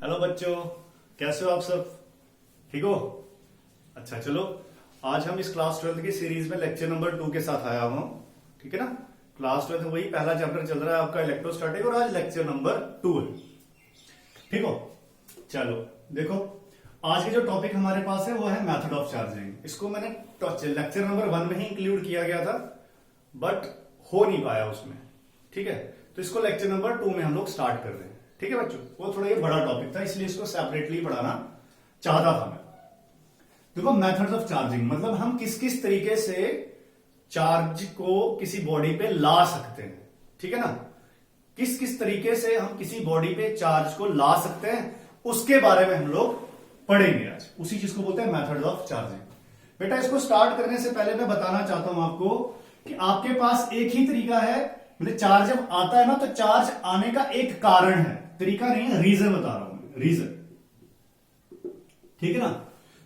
Hello बच्चों, कैसे हो आप सब? ठीक हो? अच्छा, चलो आज हम इस क्लास 12 की सीरीज में लेक्चर नंबर 2 के साथ आया हूं। ठीक है ना? क्लास 12 वही पहला चैप्टर चल रहा है आपका इलेक्ट्रोस्टैटिक और आज लेक्चर नंबर 2 है। ठीक हो? चलो देखो, आज के जो टॉपिक हमारे पास है वो है मेथड ऑफ चार्जिंग। इसको मैंने लेक्चर नंबर 1 में ही इंक्लूड किया गया था बट हो नहीं पाया उसमें। ठीक है, तो इसको लेक्चर नंबर 2 में हम लोग स्टार्ट कर रहे हैं। ठीक है बच्चों, वो थोड़ा ये बड़ा टॉपिक था इसलिए इसको सेपरेटली पढ़ाना चाहता था मैं। देखो, मेथड्स ऑफ चार्जिंग मतलब हम किस किस तरीके से चार्ज को किसी बॉडी पे ला सकते हैं। ठीक है ना? किस किस तरीके से हम किसी बॉडी पे चार्ज को ला सकते हैं उसके बारे में हम लोग पढ़ेंगे आज। उसी चीज को बोलते हैं मेथड्स ऑफ चार्जिंग। बेटा, इसको स्टार्ट करने से पहले मैं बताना चाहता हूं आपको कि आपके पास एक ही तरीका है। मतलब चार्ज जब आता है ना तो चार्ज आने का एक कारण है, तरीका नहीं है, रीजन बता रहा हूं, रीजन। ठीक है ना?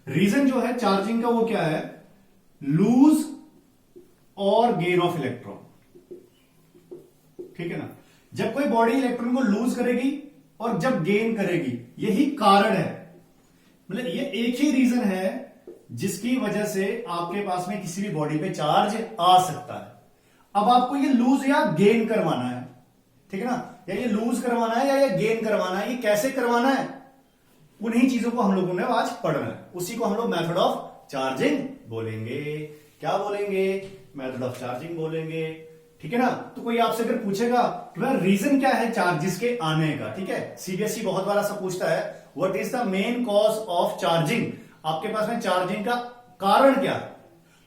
रीजन जो है चार्जिंग का वो क्या है? लूज और गेन ऑफ इलेक्ट्रॉन। ठीक है ना? जब कोई बॉडी इलेक्ट्रॉन को लूज करेगी और जब गेन करेगी, यही कारण है। मतलब ये एक ही रीजन है जिसकी वजह से आपके पास में किसी भी बॉडी पे चार्ज आ सकता है। अब आपको ये लूज या गेन करवाना है। ठीक है ना? या ये लूज करवाना है या ये गेन करवाना है, ये कैसे करवाना है, उन्हीं चीजों को हम लोगों ने आज पढ़ना है। उसी को हम लोग मेथड ऑफ चार्जिंग बोलेंगे। क्या बोलेंगे? मेथड ऑफ चार्जिंग बोलेंगे। ठीक है ना? तो कोई आपसे अगर पूछेगा कि भाई रीजन क्या है चार्जेस के आने का, ठीक है, सीबीएसई बहुत बार ऐसा पूछता है, what is the main cause of charging? आपके पास में चार्जिंग का कारण क्या है?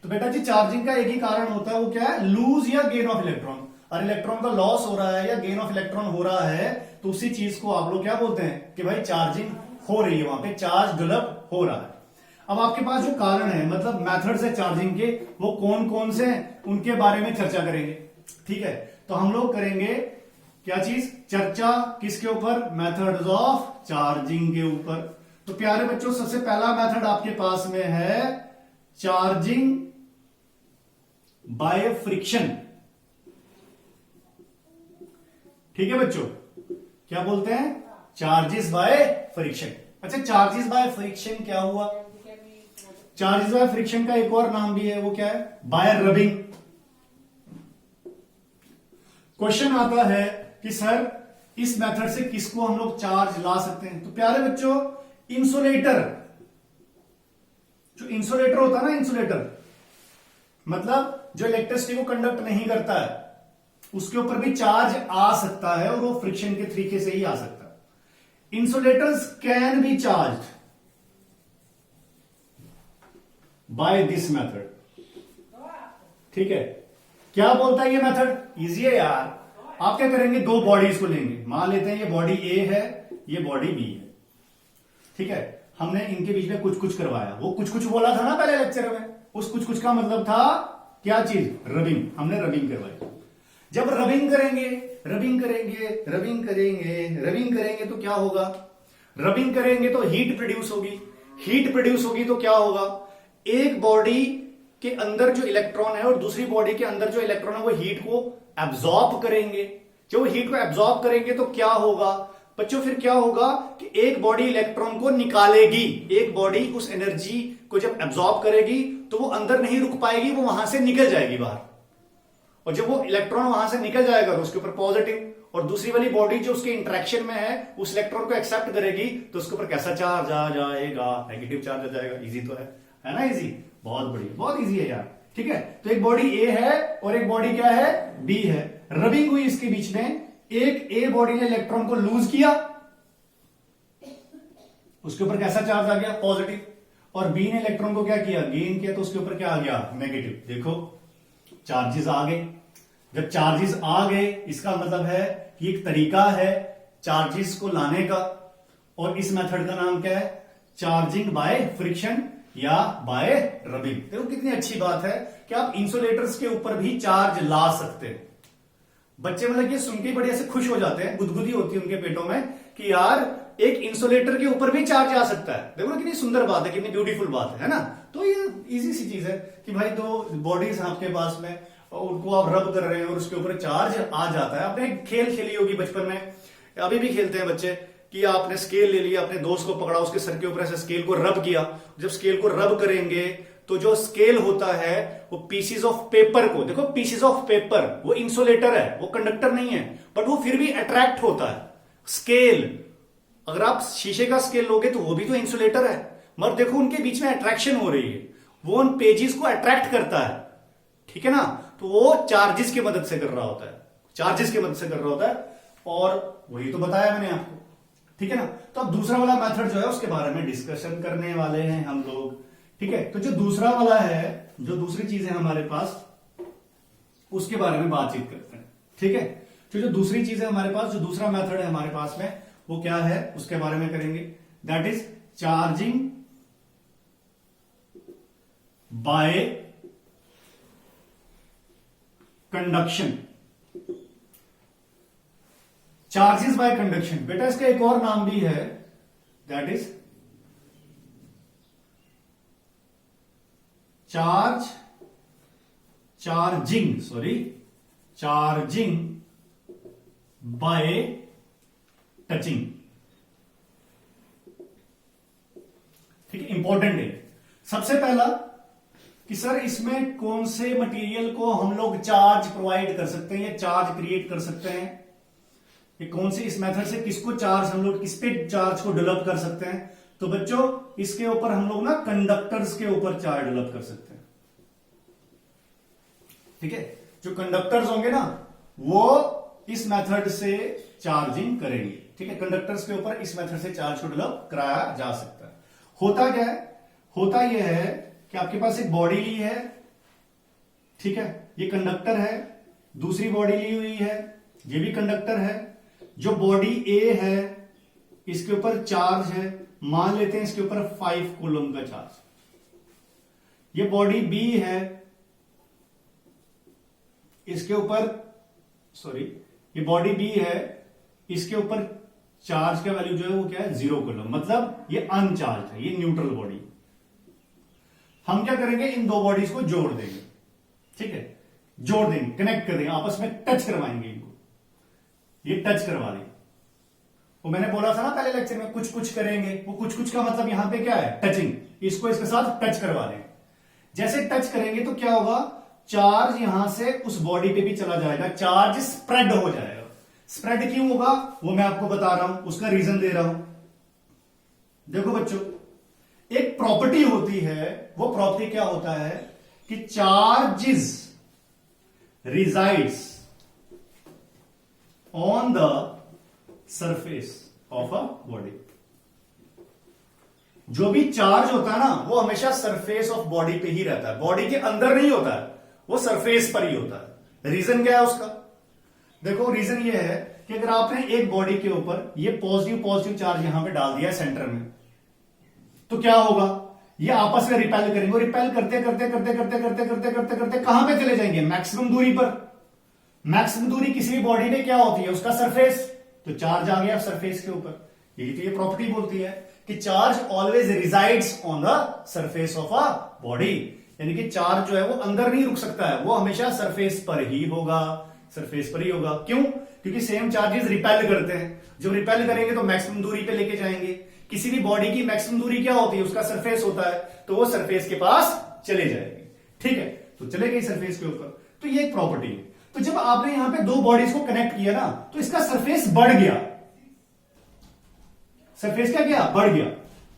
तो बेटा जी, चार्जिंग का एक ही कारण होता है, वो क्या है? लूज या गेन ऑफ इलेक्ट्रॉन। और इलेक्ट्रॉन का लॉस हो रहा है या गेन ऑफ इलेक्ट्रॉन हो रहा है तो उसी चीज को आप लोग क्या बोलते हैं कि भाई चार्जिंग हो रही है, वहां पे चार्ज डेवलप हो रहा है। अब आपके पास जो कारण है, मतलब मेथड्स है चार्जिंग के, वो कौन कौन से हैं उनके बारे में चर्चा करेंगे। ठीक है, तो हम लोग करेंगे क्या चीज? चर्चा किसके ऊपर? मेथड्स ऑफ चार्जिंग के ऊपर। तो प्यारे बच्चों, सबसे पहला मेथड आपके पास में है चार्जिंग बाय फ्रिक्शन। ठीक है बच्चों, क्या बोलते हैं? Charges by friction. अच्छा, चार्जेस बाय फ्रिक्शन क्या हुआ? चार्जेस बाय फ्रिक्शन का एक और नाम भी है, वो क्या है? Bye rubbing. क्वेश्चन आता है कि सर इस मेथड से किसको हम लोग चार्ज ला सकते हैं? तो प्यारे बच्चों, इंसुलेटर, जो इंसुलेटर होता है ना, इंसुलेटर मतलब जो इलेक्ट्रिसिटी को कंडक्ट नहीं करता है, उसके ऊपर भी चार्ज आ सकता है और वो फ्रिक्शन के तरीके से ही आ सकता है। Insulators can be charge by this method. ठीक है, क्या बोलता है ये मेथड? इजी है यार। आप क्या करेंगे? दो बॉडीज को लेंगे, मान लेते हैं ये बॉडी ए है, ये बॉडी बी है। ठीक है, हमने इनके बीच में कुछ कुछ करवाया। वो कुछ कुछ बोला था ना पहले लेक्चर में, उस कुछ कुछ का मतलब था क्या चीज? रबिंग। हमने रबिंग करवाई। जब रबिंग करेंगे, रबिंग करेंगे, रबिंग करेंगे, रबिंग करेंगे तो क्या होगा? रबिंग करेंगे तो हीट प्रोड्यूस होगी। हीट प्रोड्यूस होगी तो क्या होगा? एक बॉडी के अंदर जो इलेक्ट्रॉन है और दूसरी बॉडी के अंदर जो इलेक्ट्रॉन है वो हीट को एब्जॉर्ब करेंगे। जब वो हीट को एब्जॉर्ब करेंगे तो क्या होगा बच्चों? फिर क्या होगा कि एक बॉडी इलेक्ट्रॉन को निकालेगी। एक बॉडी उस एनर्जी को जब एब्जॉर्ब करेगी तो वो अंदर नहीं रुक पाएगी, वो वहां से निकल जाएगी बाहर। और जब वो इलेक्ट्रॉन वहां से निकल जाएगा तो उसके ऊपर पॉजिटिव, और दूसरी वाली बॉडी जो उसके इंटरेक्शन में है उस इलेक्ट्रॉन को एक्सेप्ट करेगी तो उसके ऊपर कैसा चार्ज आ जाएगा? नेगेटिव चार्ज आ जाएगा। इजी तो है ना? इजी, बहुत बढ़िया, बहुत इजी है यार। ठीक है, तो एक बॉडी ए है और एक बॉडी क्या है? बी है। रबिंग हुई इसके बीच में। एक ए बॉडी ने इलेक्ट्रॉन को लूज किया, उसके ऊपर कैसा चार्ज आ गया? पॉजिटिव। और बी ने इलेक्ट्रॉन को क्या किया? गेन किया, तो उसके ऊपर क्या आ गया? नेगेटिव। देखो, चार्जेस आ गए। जब चार्जेस आ गए इसका मतलब है कि एक तरीका है चार्जेस को लाने का, और इस मेथड का नाम क्या है? चार्जिंग बाय फ्रिक्शन या बाय रबिंग। देखो कितनी अच्छी बात है कि आप इंसुलेटर्स के ऊपर भी चार्ज ला सकते हैं। बच्चे मतलब ये सुन के बड़े ऐसे खुश हो जाते हैं, गुदगुदी होती है उनके पेटों में कि यार एक इंसुलेटर के ऊपर भी चार्ज आ सकता है। देखो ना कितनी सुंदर बात है, कितनी ब्यूटीफुल बात है ना? तो ये इजी सी चीज है कि भाई दो बॉडीज हैं आपके पास में, उनको आप रब कर रहे हैं और उसके ऊपर चार्ज आ जाता है। आपने खेल खेली होगी बचपन में, अभी भी खेलते हैं बच्चे कि आपने स्केल ले लिया, अपने दोस्त को पकड़ा, उसके सर के ऊपर ऐसे स्केल को रब किया। जब स्केल को रब करेंगे तो जो स्केल होता है वो पीसीज ऑफ पेपर को, देखो पीसीज ऑफ पेपर वो इंसुलेटर है, वो कंडक्टर नहीं है, बट वो फिर भी अट्रैक्ट होता है। स्केल, अगर आप शीशे का स्केल लोगे तो वो भी तो इंसुलेटर है, मगर देखो उनके बीच में अट्रैक्शन हो रही है, वो उन पेजेस को अट्रैक्ट करता है, ठीक है ना। तो वो चार्जेस की मदद से कर रहा होता है, चार्जेस की मदद से कर रहा होता है, और वही तो बताया मैंने आपको, ठीक है ना। तो अब दूसरा वाला मेथड जो है उसके बारे में डिस्कशन करने वाले हैं हम लोग, ठीक है। तो जो दूसरा वाला है, जो दूसरी चीज है हमारे पास, उसके बारे में बातचीत करते हैं, ठीक है। तो जो दूसरी चीज है हमारे पास, जो दूसरा मेथड है हमारे पास में, वो क्या है उसके बारे में करेंगे। That is charging by conduction. Charges bye conduction, बेटा इसका एक और नाम भी है, that is charging by touching, ठीक है। इंपॉर्टेंट है सबसे पहला कि सर इसमें कौन से मटेरियल को हम लोग चार्ज प्रोवाइड कर सकते हैं या चार्ज क्रिएट कर सकते हैं, ये कौन से इस मेथड से किसको चार्ज, हम लोग किस पे चार्ज को डेवलप कर सकते हैं। तो बच्चों इसके ऊपर हम लोग ना कंडक्टर्स के ऊपर चार्ज डेवलप कर सकते हैं, ठीक है। जो कंडक्टर्स होंगे ना वो इस मेथड से चार्जिंग करेंगे, ठीक है। कंडक्टर्स के ऊपर इस मेथड से चार्ज को डेवलप कराया जा सकता है। होता क्या है, होता यह है कि आपके पास एक बॉडी ली है, ठीक है, ये कंडक्टर है, दूसरी बॉडी ली हुई है, ये भी कंडक्टर है। जो बॉडी ए है इसके ऊपर चार्ज है, मान लेते हैं इसके ऊपर 5 कूलम का चार्ज। ये बॉडी बी है, इसके ऊपर ये बॉडी बी है, इसके ऊपर चार्ज का वैल्यू जो है वो क्या है 0 कूलम, मतलब ये अनचार्ज है, ये न्यूट्रल बॉडी। हम क्या करेंगे, इन दो बॉडीज को जोड़ देंगे, ठीक है, जोड़ देंगे, कनेक्ट कर देंगे, आपस में टच करवाएंगे इनको, ये टच करवा देंगे। वो मैंने बोला था ना पहले लेक्चर में, कुछ कुछ करेंगे, वो कुछ कुछ का मतलब यहां पे क्या है, टचिंग, इसको इसके साथ टच करवा देंगे। जैसे टच करेंगे तो क्या होगा, चार्ज यहां से उस बॉडी पे भी चला जाएगा, चार्ज स्प्रेड हो जाएगा। स्प्रेड क्यों होगा वो मैं आपको बता रहा हूं, उसका रीजन दे रहा हूं। देखो बच्चों, एक प्रॉपर्टी होती है, वो प्रॉपर्टी क्या होता है कि charges resides on the surface of a body. जो भी चार्ज होता है ना वो हमेशा सरफेस ऑफ बॉडी पे ही रहता है, बॉडी के अंदर नहीं होता है, वो सरफेस पर ही होता है। रीजन क्या है उसका, देखो रीजन ये है कि अगर आपने एक बॉडी के ऊपर ये पॉजिटिव चार्ज यहां पे डाल दिया है सेंटर में, तो क्या होगा, ये आपस में रिपेल करेंगे, रिपेल करते करते करते करते करते करते करते करते कहां पे चले जाएंगे, मैक्सिमम दूरी पर। मैक्सिमम दूरी किसी भी बॉडी में क्या होती है, उसका सरफेस, तो चार्ज आ गया सरफेस के ऊपर। यही तो ये प्रॉपर्टी बोलती है कि charge always resides on the surface of a body, यानी कि चार्ज जो है वो अंदर नहीं रुक सकता है, वो हमेशा सरफेस पर ही होगा, सरफेस पर ही होगा। क्यों, क्योंकि सेम चार्जेस रिपेल करते हैं, जब रिपेल करेंगे तो मैक्सिमम दूरी पे लेके जाएंगे। किसी भी बॉडी की मैक्सिमम दूरी क्या होती है, उसका सरफेस होता है, तो वो सरफेस के पास चले जाएगी, ठीक है, तो चले गई सरफेस के ऊपर। तो ये एक प्रॉपर्टी है। तो जब आपने यहां पे दो बॉडीज को कनेक्ट किया ना, तो इसका सरफेस बढ़ गया, सरफेस क्या गया, बढ़ गया।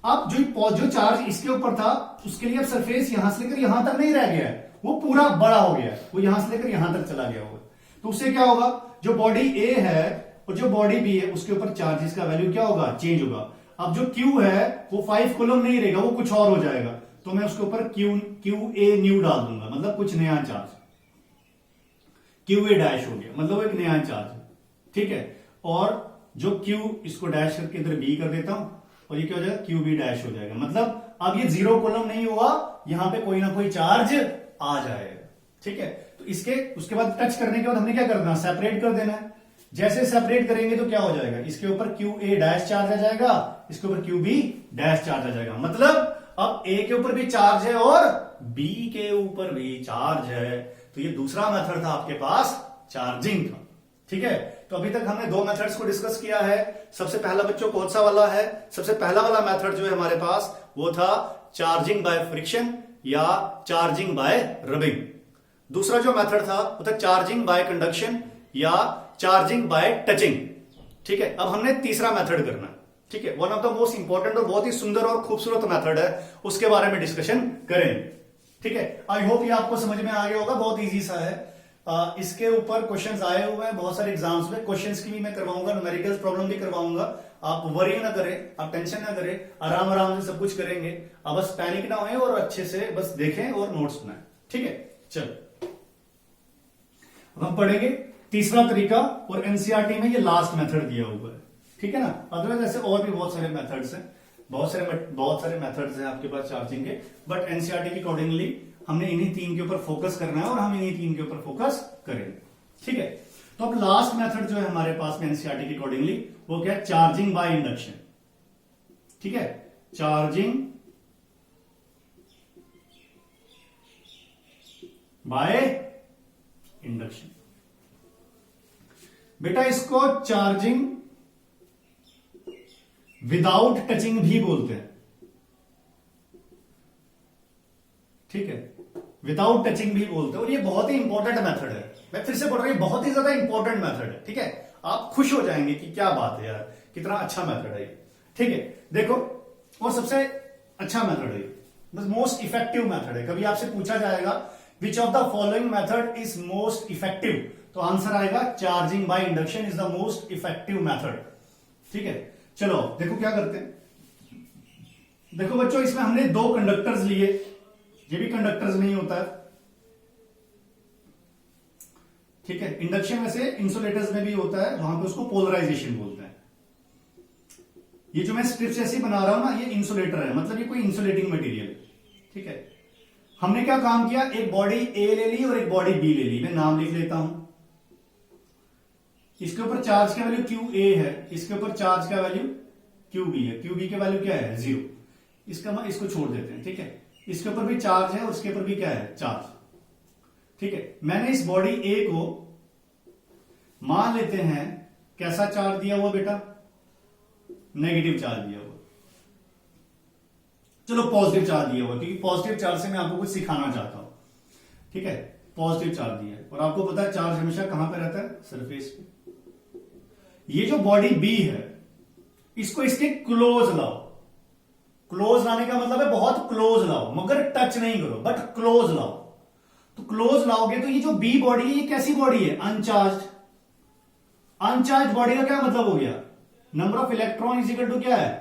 अब जो चार्ज इसके ऊपर था उसके लिए अब सरफेस यहां से लेकर यहां तक नहीं रह गया है, वो पूरा बड़ा हो गया है, वो यहां से लेकर यहां तक चला गया होगा। तो उससे क्या होगा, जो बॉडी ए है और जो बॉडी बी है उसके ऊपर चार्जेस का वैल्यू क्या होगा, चेंज होगा। अब जो Q है वो 5 कूलम नहीं रहेगा, वो कुछ और हो जाएगा, तो मैं उसके ऊपर QA न्यू डाल दूंगा, मतलब कुछ नया चार्ज, QA डैश हो गया, मतलब एक नया चार्ज, ठीक है। और जो Q इसको डैश करके इधर B कर देता हूं और ये क्या हो जाएगा, QB डैश हो जाएगा, मतलब अब ये 0 कॉलम नहीं हुआ, यहां पे कोई ना कोई चार्ज आ जाएगा, ठीक है। तो इसके उसके बाद टच करने के बाद हमने क्या करना, सेपरेट कर देना है। जैसे सेपरेट करेंगे तो क्या हो जाएगा, इसके ऊपर QA डैश चार्ज आ जाएगा, इसके ऊपर QB डैश चार्ज आ जाएगा, मतलब अब A के ऊपर भी चार्ज है और B के ऊपर भी चार्ज है। तो ये दूसरा मेथड था आपके पास चार्जिंग का, ठीक है। तो अभी तक हमने दो मेथड्स को डिस्कस किया है। सबसे पहला बच्चों कौन सा वाला है? सबसे पहला वाला मेथड जो है हमारे पास वो था चार्जिंग बाय फ्रिक्शन या चार्जिंग बाय रबिंग। दूसरा जो मेथड था वो था चार्जिंग बाय कंडक्शन या चार्जिंग बाय टचिंग। ठीक है, अब हमने तीसरा मेथड करना है। ठीक है, one of the most important और बहुत ही सुंदर और खूबसूरत मेथड है, उसके बारे में डिस्कशन करेंगे। ठीक है, आई होप ये आपको समझ में आ गया होगा, बहुत इजी सा है। इसके ऊपर क्वेश्चंस आए हुए हैं बहुत सारे एग्जाम्स में, क्वेश्चंस की भी मैं करवाऊंगा, न्यूमेरिकल्स प्रॉब्लम भी करवाऊंगा। आप वरी ना करें, आप टेंशन ना करें, आराम आराम से सब कुछ करेंगे। आप बस पैनिक ना होए और अच्छे से बस देखें और नोट्स बनाएं। ठीक है, चलो अब हम पढ़ेंगे तीसरा तरीका, और एनसीईआरटी में ये लास्ट मेथड दिया हुआ है। ठीक है ना, अदरवाइज ऐसे और भी बहुत सारे मेथड्स हैं, बहुत सारे मेथड्स हैं आपके पास चार्जिंग के, बट एनसीईआरटी के अकॉर्डिंगली हमने इन्हीं तीन के ऊपर फोकस करना है और हम इन्हीं तीन के ऊपर फोकस करेंगे। ठीक है, तो अब लास्ट मेथड जो है हमारे पास में एनसीईआरटी के अकॉर्डिंगली वो क्या है? Charging by induction. ठीक है, चार्जिंग बाय इंडक्शन। बेटा इसको चार्जिंग विदाउट टचिंग भी बोलते हैं। ठीक है, विदाउट टचिंग भी बोलते हैं, और ये बहुत ही इंपॉर्टेंट मेथड है। मैं फिर से बोल रहा हूं, बहुत ही ज्यादा इंपॉर्टेंट मेथड है। ठीक है, आप खुश हो जाएंगे कि क्या बात है यार, कितना अच्छा मेथड है ये। ठीक है, देखो, और सबसे अच्छा मेथड है, बस मोस्ट इफेक्टिव मेथड है। कभी आपसे पूछा जाएगा which of the following method is most effective, तो आंसर आएगा charging by induction is the most effective method. ठीक है, चलो देखो क्या करते हैं। देखो बच्चों, इसमें हमने दो कंडक्टर्स लिए, ये भी कंडक्टर्स नहीं होता है। ठीक है, इंडक्शन वैसे इंसुलेटर्स में भी होता है, वहां पे उसको पोलराइजेशन बोलते हैं। ये जो मैं स्ट्रिप्स ऐसे बना रहा हूं ना, ये इंसुलेटर है, मतलब ये कोई इंसुलेटिंग मटेरियल है। ठीक है, हमने क्या काम किया, एक बॉडी ए ले ली और एक बॉडी बी ले ली। मैं नाम लिख लेता हूं। इसके ऊपर चार्ज का वैल्यू क्यू ए है, इसके ऊपर चार्ज का वैल्यू क्यू बी है। क्यू बी की वैल्यू क्या है? 0। इसको छोड़ देते हैं। ठीक है, इसके ऊपर भी चार्ज है और उसके ऊपर भी क्या है? चार्ज। ठीक है, मैंने इस बॉडी ए को मान लेते हैं कैसा चार्ज दिया हुआ बेटा? नेगेटिव चार्ज दिया हुआ। चलो पॉजिटिव चार्ज दिया हुआ, क्योंकि पॉजिटिव चार्ज से मैं आपको कुछ सिखाना चाहता हूं। ठीक है, पॉजिटिव चार्ज दिया है, और आपको पता है चार्ज हमेशा कहां पे रहता है? सरफेस पे। ये जो बॉडी बी है, इसको इसके क्लोज लाओ। क्लोज लाने का मतलब है बहुत क्लोज लाओ, मगर टच नहीं करो, बट क्लोज लाओ। तो क्लोज लाओगे तो ये जो बी बॉडी है, ये कैसी बॉडी है? अनचार्ज। अनचार्ज बॉडी का क्या मतलब हो गया? Number of electron is equal to क्या है?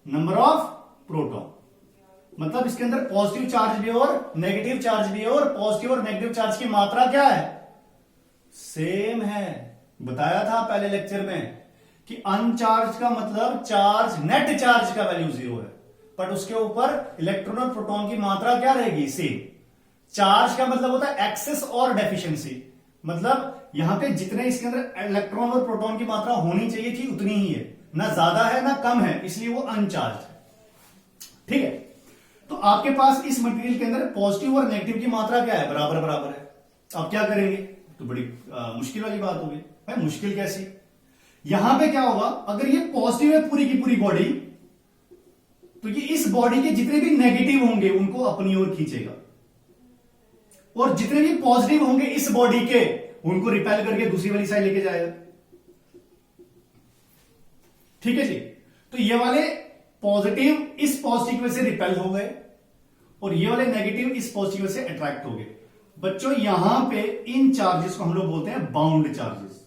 Number of proton. मतलब इसके अंदर पॉजिटिव चार्ज भी और नेगेटिव चार्ज भी है, और पॉजिटिव और नेगेटिव चार्ज की मात्रा क्या है? सेम है। बताया था पहले लेक्चर में कि अनचार्ज का मतलब चार्ज, नेट चार्ज का वैल्यू 0 है, बट उसके ऊपर इलेक्ट्रॉन और प्रोटॉन की मात्रा क्या रहेगी? सेम। चार्ज का मतलब होता है एक्सेस और डेफिशिएंसी, मतलब यहां पे जितने इसके अंदर इलेक्ट्रॉन और प्रोटॉन की मात्रा होनी चाहिए थी उतनी ही है, ना ज्यादा है ना कम है, इसलिए वो अनचार्ज है। ठीक है, तो आपके पास इस मटेरियल के अंदर पॉजिटिव और नेगेटिव की मात्रा क्या है? बराबर बराबर है। अब क्या करेंगे? तो बड़ी मुश्किल वाली बात होगी। भाई मुश्किल कैसी? यहां पे क्या होगा, अगर ये पॉजिटिव है पूरी की पूरी बॉडी, तो ये इस बॉडी के जितने भी नेगेटिव होंगे उनको अपनी ओर खींचेगा, और जितने भी पॉजिटिव होंगे इस बॉडी के, उनको रिपेल करके दूसरी वाली साइड लेके जाएगा। ठीक है जी, तो ये वाले पॉजिटिव इस पॉजिटिव से रिपेल हो गए, और ये वाले नेगेटिव इस पॉजिटिव से अट्रैक्ट हो गए। बच्चों यहां पे इन चार्जेस को हम लोग बोलते हैं बाउंड चार्जेस।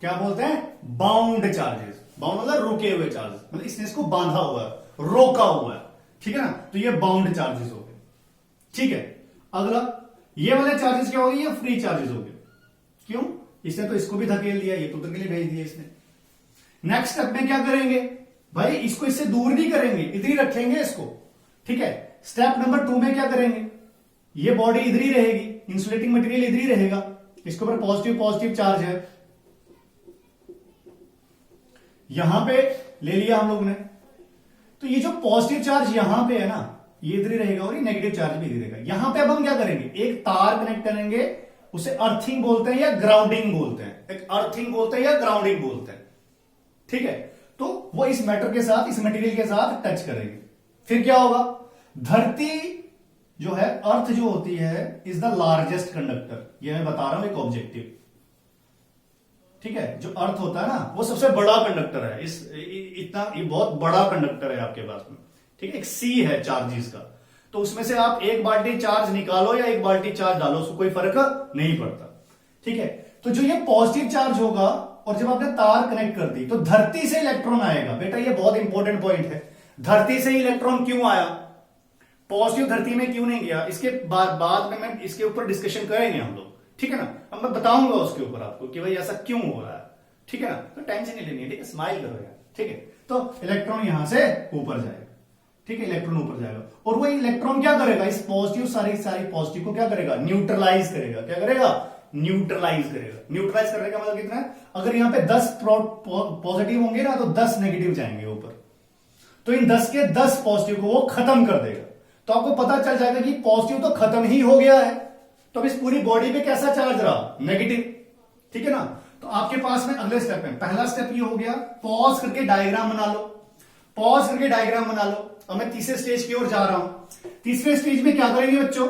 क्या बोलते हैं? Bound charges. बाउंड मतलब रुके हुए चार्जेस, मतलब इसने इसको बांधा हुआ है, रोका हुआ है। ठीक है ना, तो ये बाउंड चार्जेस हो गए। ठीक है, अगला ये वाले चार्जेस क्या हो गए? ये फ्री चार्जेस हो गए। क्यों? इसने तो इसको भी धकेल दिया, ये तो उधर के लिए भेज दिया इसने। नेक्स्ट स्टेप में क्या करेंगे भाई? इसको इससे दूर नहीं करेंगे, इधर ही रखेंगे इसको। ठीक है, स्टेप नंबर 2 में क्या करेंगे? ये बॉडी इधर ही रहेगी, इंसुलेटिंग मटेरियल इधर ही रहेगा, इसके ऊपर पॉजिटिव पॉजिटिव चार्ज है, यहां पे ले लिया हम लोग ने। तो ये जो पॉजिटिव चार्ज यहां पे है ना, ये इधर ही रहेगा और ये नेगेटिव चार्ज भी इधर रहेगा। यहां पे अब हम क्या करेंगे, एक तार कनेक्ट करेंगे, उसे अर्थिंग बोलते हैं या ग्राउंडिंग बोलते हैं, एक अर्थिंग बोलते हैं या ग्राउंडिंग बोलते हैं, ठीक है। तो वो इस मैटर के साथ, इस मटेरियल के साथ टच करेंगे, फिर क्या होगा, धरती जो है, अर्थ जो होती है, इज द लार्जेस्ट कंडक्टर, ये मैं बता रहा हूं एक ऑब्जेक्टिव, ठीक है। जो अर्थ होता है ना, वो सबसे बड़ा कंडक्टर है, इतना ये बहुत बड़ा कंडक्टर है आपके पास में, ठीक है। एक सी है चार्जेस का, तो उसमें से आप एक बाल्टी चार्ज निकालो या एक बाल्टी चार्ज डालो, उसको कोई फर्क नहीं पड़ता, ठीक है। तो जो ये पॉजिटिव चार्ज होगा, और जब आपने तार कनेक्ट कर दी तो धरती से इलेक्ट्रॉन आएगा। बेटा ये बहुत इंपॉर्टेंट पॉइंट है, धरती से इलेक्ट्रॉन क्यों आया, पॉजिटिव धरती में क्यों नहीं गया, इसके बाद में मैं इसके ऊपर डिस्कशन करेंगे हम लोग, ठीक है ना। अब मैं बताऊंगा उसके ऊपर आपको कि भाई ऐसा क्यों हो रहा है, ठीक है ना। तो टेंशन नहीं लेनी है, ठीक है, स्माइल करो यार, ठीक है। तो इलेक्ट्रॉन यहां से ऊपर जाएगा, ठीक है, इलेक्ट्रॉन ऊपर जाएगा, और वो इलेक्ट्रॉन क्या करेगा, इस पॉजिटिव सारी पॉजिटिव को क्या करेगा, न्यूट्रलाइज करेगा। क्या करेगा, न्यूट्रलाइज करेगा। न्यूट्रलाइज करने का मतलब कितना है, अगर यहां पे 10 पॉजिटिव होंगे ना, तो 10 नेगेटिव जाएंगे ऊपर, तो इन 10 के 10 पॉजिटिव को वो खत्म कर देगा। तो आपको पता चल जाएगा कि पॉजिटिव तो खत्म ही हो गया है, तो अब इस पूरी बॉडी पे कैसा चार्ज रहा, नेगेटिव, ठीक है ना। तो आपके पास में अगले स्टेप है, पहला स्टेप ये हो गया, पॉज करके डायग्राम बना लो, पॉज करके डायग्राम बना लो। अब मैं तीसरे स्टेज की ओर जा रहा हूं। तीसरे स्टेज में क्या करेंगे बच्चों,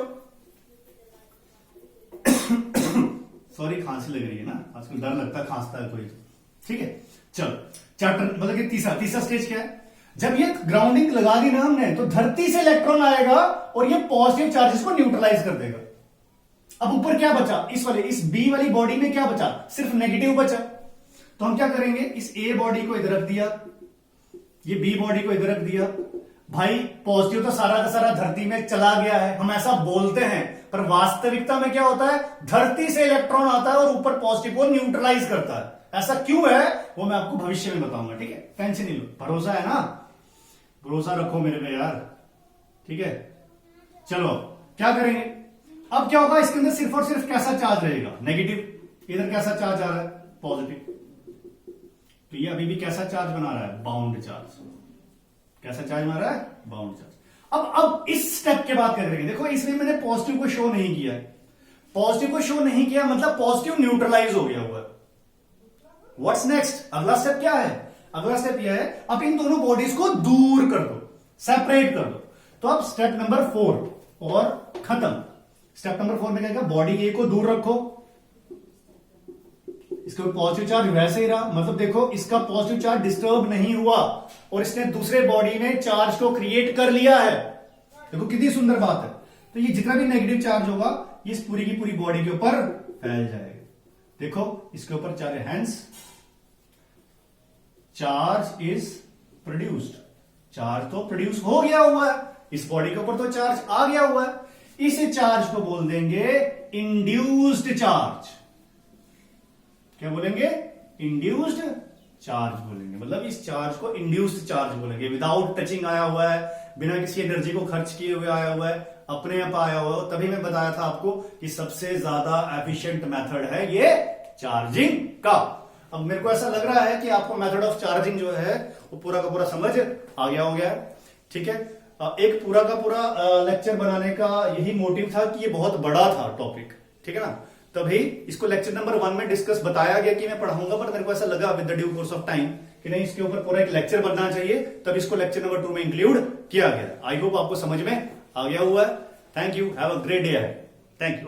सॉरी खांसी लग रही है ना आजकल, डर लगता है खांसता है कोई, ठीक है। चलो चैप्टर मतलब कि तीसरा स्टेज क्या है, जब ये ग्राउंडिंग लगा दी ना हमने, तो धरती से इलेक्ट्रॉन आएगा और ये पॉजिटिव चार्जेस को न्यूट्रलाइज कर देगा। अब ऊपर क्या बचा, इस बी वाली बॉडी में क्या बचा, सिर्फ नेगेटिव बचा। तो हम क्या करेंगे, इस ए बॉडी को इधर रख दिया, ये बी बॉडी को इधर रख दिया। भाई पॉजिटिव तो सारा का सारा धरती में चला गया है, हम ऐसा बोलते हैं, पर वास्तविकता में क्या होता है, धरती से इलेक्ट्रॉन आता है और ऊपर पॉजिटिव को न्यूट्रलाइज करता है। ऐसा क्यों है वो मैं आपको भविष्य में बताऊंगा, ठीक है, टेंशन नहीं लो, भरोसा है ना, भरोसा रखो मेरे पे यार, ठीक है। चलो क्या करेंगे, अब क्या होगा, इसके अंदर सिर्फ और सिर्फ कैसा चार्ज रहेगा, नेगेटिव। इधर कैसा चार्ज आ रहा है, पॉजिटिव। तो ये अभी भी कैसा चार्ज बना रहा है, बाउंड चार्ज। कैसा चार्ज बना रहा है, बाउंड चार्ज। अब इस स्टेप के बाद क्या करेंगे, देखो इसमें मैंने पॉजिटिव को शो नहीं किया है, पॉजिटिव को शो नहीं किया मतलब पॉजिटिव न्यूट्रलाइज हो गया हुआ है। व्हाट्स नेक्स्ट, अगला स्टेप क्या है, अगला स्टेप यह है, अब इन दोनों बॉडीज को दूर कर दो, सेपरेट कर दो। तो अब स्टेप नंबर 4 और खत्म। स्टेप नंबर 4 में क्या, बॉडी ए को दूर रखो, इसके ऊपर पॉजिटिव चार्ज वैसे ही रहा, मतलब देखो इसका पॉजिटिव चार्ज डिस्टर्ब नहीं हुआ और इसने दूसरे बॉडी में चार्ज को क्रिएट कर लिया है। देखो कितनी सुंदर बात है। तो ये जितना भी नेगेटिव चार्ज होगा ये इस पूरी की पूरी बॉडी के ऊपर फैल जाएगा। देखो इसके ऊपर charge, hence charge is produced, charge तो प्रोड्यूस हो गया हुआ है, इस बॉडी के ऊपर तो चार्ज आ गया हुआ है। इस चार्ज को बोल देंगे इंड्यूस्ड चार्ज। क्या बोलेंगे, इंड्यूस्ड चार्ज बोलेंगे, मतलब इस चार्ज को इंड्यूस्ड चार्ज बोलेंगे। विदाउट टचिंग आया हुआ है, बिना किसी एनर्जी को खर्च किए हुए आया हुआ है, अपने आप आया हुआ है। तभी मैं बताया था आपको कि सबसे ज्यादा एफिशिएंट मेथड है ये चार्जिंग का। अब मेरे को ऐसा लग रहा है कि आपको मेथड ऑफ चार्जिंग जो है वो पूरा का पूरा समझ आ गया हो गया है, ठीक है। एक पूरा का पूरा लेक्चर बनाने का यही मोटिव था कि ये बहुत बड़ा था टॉपिक, ठीक है ना। तभी इसको लेक्चर नंबर 1 में डिस्कस बताया गया कि मैं पढ़ाऊंगा, पर मेरे को ऐसा लगा with the due course of time कि नहीं, इसके ऊपर पूरा एक लेक्चर बनना चाहिए, तब इसको लेक्चर नंबर 2 में इंक्लूड किया गया। आई होप आपको समझ में आ गया हुआ है। Thank you, have a great day. Thank you.